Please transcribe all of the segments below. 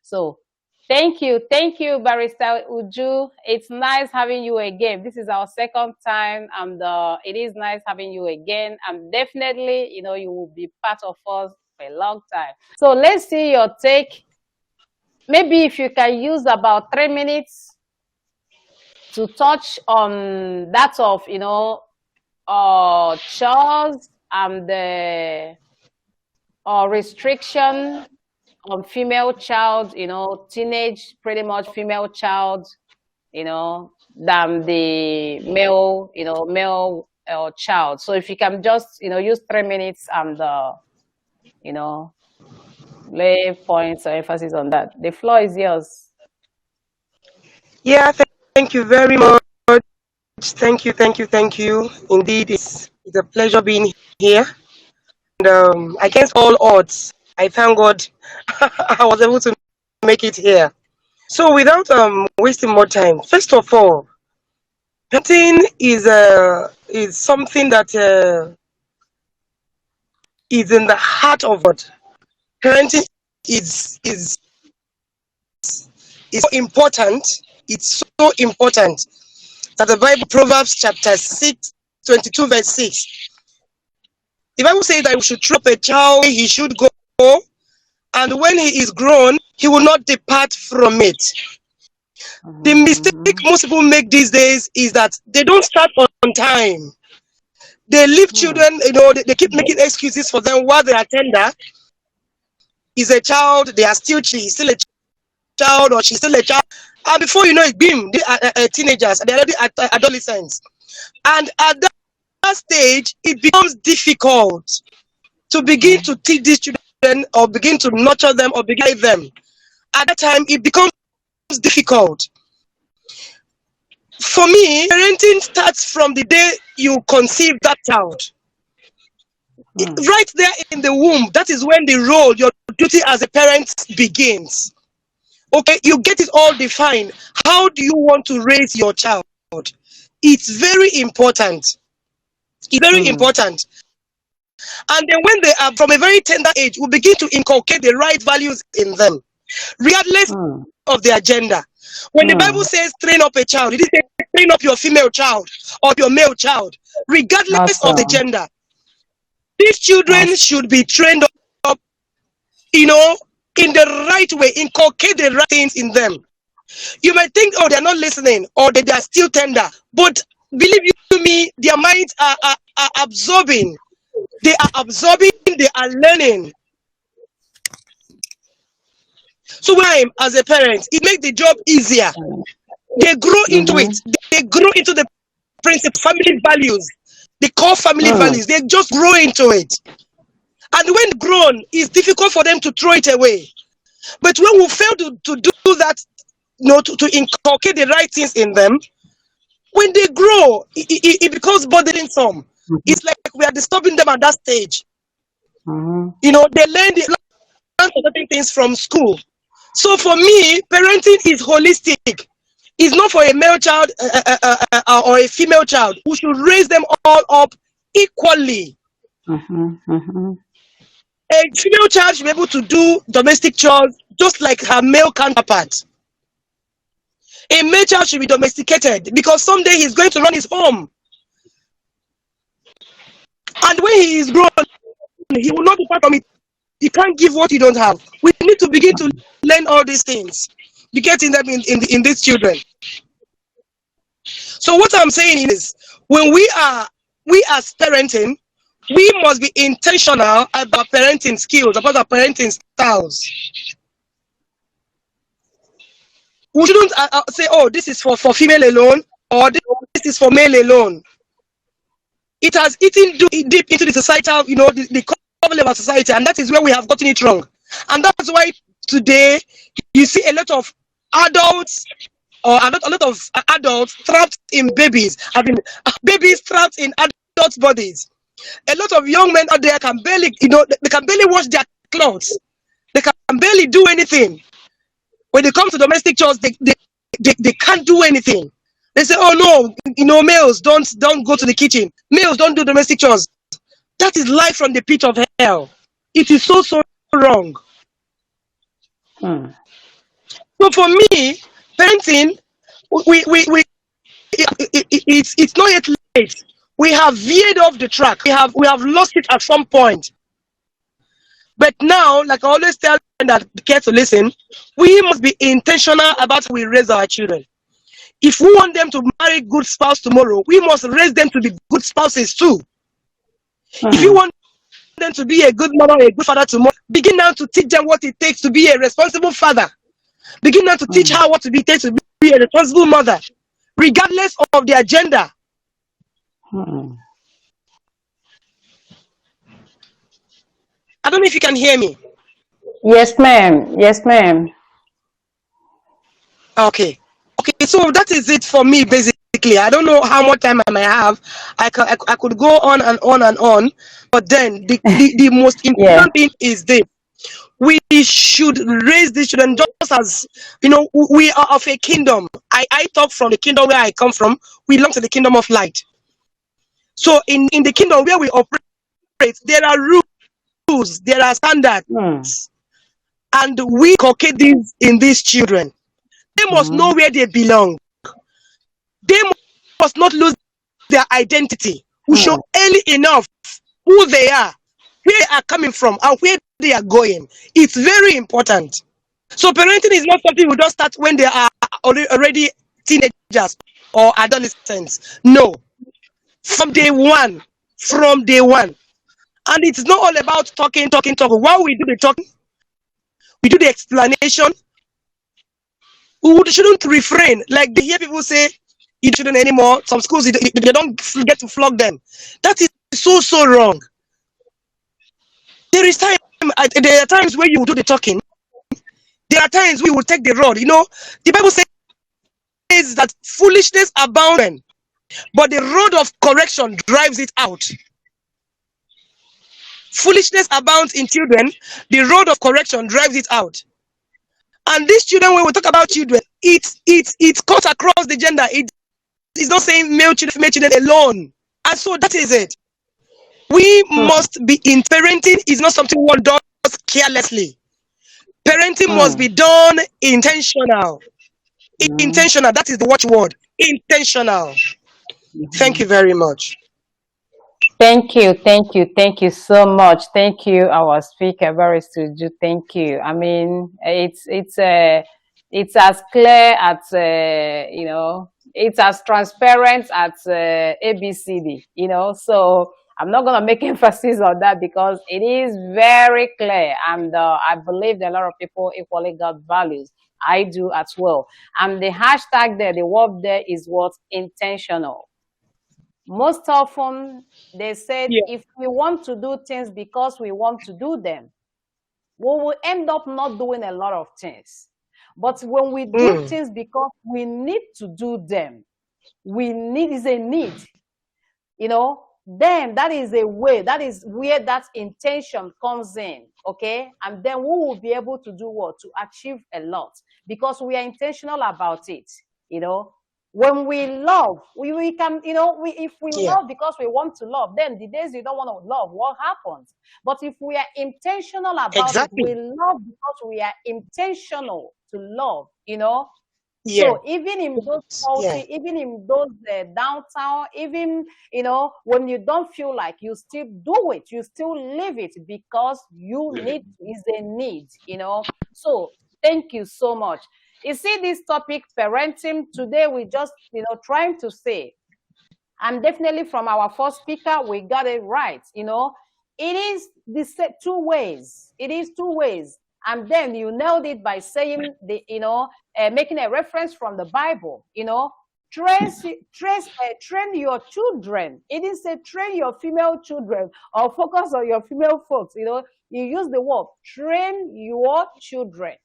So thank you, Barrister Uju. It's nice having you again. This is our second time, and it is nice having you again. And definitely, you will be part of us for a long time. So let's see your take. Maybe if you can use about 3 minutes to touch on that of chores and the restriction on female child, teenage, pretty much female child, than the male child. So if you can just, use 3 minutes and, lay points or emphasis on that. The floor is yours. Yeah, thank you very much. Thank you. Indeed, it's a pleasure being here. And against all odds, I thank God I was able to make it here. So without wasting more time, first of all, parenting is something that is in the heart of God. Parenting is so important. It's so important that the Bible, Proverbs chapter 6, 22 verse 6. The Bible says that we should train up a child, he should go, and when he is grown, he will not depart from it. The mistake most people make these days is that they don't start on time. They leave children, they keep making excuses for them while they are tender. Is a child, they are still a child, or she's still a child. And before you know it, boom, they are teenagers, they're already adolescents. And at that stage, it becomes difficult to begin to teach these children or begin to nurture them or guide them. At that time, it becomes difficult. For me, parenting starts from the day you conceive that child. Right there in the womb, that is when the role, your duty as a parent begins. Okay, you get it all defined. How do you want to raise your child? It's very important. It's very important. And then when they are from a very tender age, we begin to inculcate the right values in them, regardless of their gender. When the Bible says train up a child, it says train up your female child or your male child, regardless of the gender. These children should be trained up, in the right way, inculcate the right things in them. You might think, oh, they're not listening, or they are still tender. But believe you me, their minds are absorbing. They are absorbing, they are learning. So when as a parent, it makes the job easier. They grow into it. They grow into the principal family values, the core family values. They just grow into it. And when grown, it's difficult for them to throw it away. But when we fail to do that, to inculcate the right things in them, when they grow, it becomes burdensome. It's like we are disturbing them at that stage. They learn certain things from school. So for me, parenting is holistic. It's not for a male child or a female child. We should raise them all up equally. A female child should be able to do domestic chores just like her male counterpart. A male child should be domesticated because someday he's going to run his home. And when he is grown, he will not depart from it. You can't give what you don't have. We need to begin to learn all these things, be getting them in these children. So what I'm saying is, when we as parenting, we must be intentional about parenting skills, about our parenting styles. We shouldn't say, oh, this is for female alone, or this is for male alone. It has eaten deep into the societal, the core level of society, and that is where we have gotten it wrong. And that's why today you see a lot of adults, or a lot of adults trapped in babies, babies trapped in adults' bodies. A lot of young men out there can barely, they can barely wash their clothes. They can barely do anything. When they come to domestic chores, they can't do anything. They say, oh no, males don't go to the kitchen. Males don't do domestic chores. That is life from the pit of hell. It is so wrong. So for me, parenting, we it's not yet late. We have veered off the track. We have lost it at some point. But now, like I always tell them that care to listen, we must be intentional about how we raise our children. If we want them to marry good spouse tomorrow, we must raise them to be good spouses too. If you want them to be a good mother or a good father tomorrow, begin now to teach them what it takes to be a responsible father. Begin now to teach her what it takes to be a responsible mother, regardless of their gender. I don't know if you can hear me. Yes, ma'am. Yes, ma'am. Okay. Okay, so that is it for me, basically. I don't know how much time I might have. I could go on and on and on. But then the most Yeah. important thing is this. We should raise these children just as, we are of a kingdom. I talk from the kingdom where I come from. We belong to the kingdom of light. So in the kingdom where we operate, there are rules, there are standards, and we inculcate these in these children. They must know where they belong. They must not lose their identity. We show early enough who they are, where they are coming from, and where they are going. It's very important. So parenting is not something we just start when they are already teenagers or adolescents. No, from day one. From day one. And it's not all about talking. While we do the talking, we do the explanation. We shouldn't refrain. Like they hear people say, you shouldn't anymore. Some schools, they don't get to flog them. That is so wrong. There are times where you do the talking. There are times we will take the rod. The Bible says that foolishness abounds, but the rod of correction drives it out. Foolishness abounds in children, the rod of correction drives it out. And these children, when we talk about children, it's cut across the gender. It's not saying male children, female children alone. And so that is it. We must be in parenting is not something one does carelessly. Parenting must be done intentional. Intentional, that is the watchword. Intentional. Thank you very much. Thank you so much. Thank you, our speaker, very Suju. Thank you. I mean, it's as clear as it's as transparent as ABCD. So I'm not gonna make emphasis on that because it is very clear, and I believe that a lot of people equally got values. I do as well. And the hashtag there, the word there is what intentional. Most often they said if we want to do things because we want to do them, we will end up not doing a lot of things. But when we do things because we need to do them, is a need, then that is a way, that is where that intention comes in, okay? And then we will be able to do what? To achieve a lot because we are intentional about it, When we love, we can, if we love because we want to love, then the days you don't want to love, what happens? But if we are intentional about it, we love because we are intentional to love, So even in those faulty, even in those downtown, even, when you don't feel like, you still do it, you still live it because you need, is a need, So thank you so much. You see this topic, parenting, today we just, trying to say, and definitely from our first speaker, we got it right, It is two ways. It is two ways. And then you nailed it by saying, making a reference from the Bible, train your children. It is a train your female children or focus on your female folks, You use the word, train your children.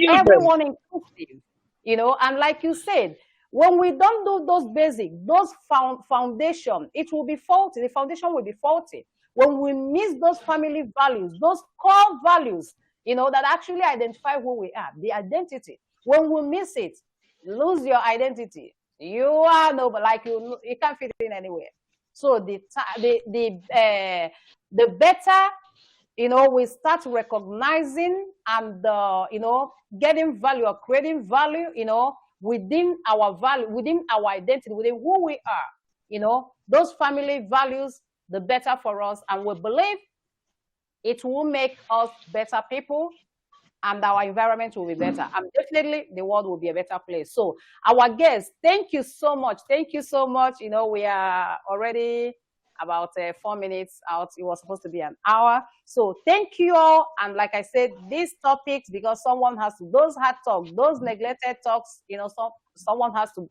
Everyone inclusive, and like you said, when we don't do those basic, those foundation, it will be faulty. The foundation will be faulty. When we miss those family values, those core values, that actually identify who we are, the identity. When we miss it, lose your identity. You are nobody, you can't fit in anywhere. So the better we start recognizing and, getting value or creating value, within our value, within our identity, within who we are, those family values, the better for us. And we believe it will make us better people, and our environment will be better. And definitely the world will be a better place. So our guests, thank you so much. Thank you so much. We are already about 4 minutes out. It was supposed to be an hour. So thank you all. And like I said, these topics, because someone has to, those hard talks, those neglected talks, someone has to,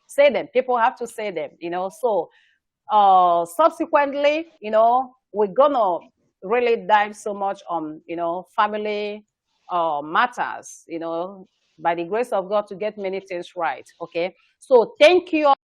say them. People have to say them, So subsequently, we're gonna really dive so much on, family matters, by the grace of God, to get many things right. Okay. So thank you all.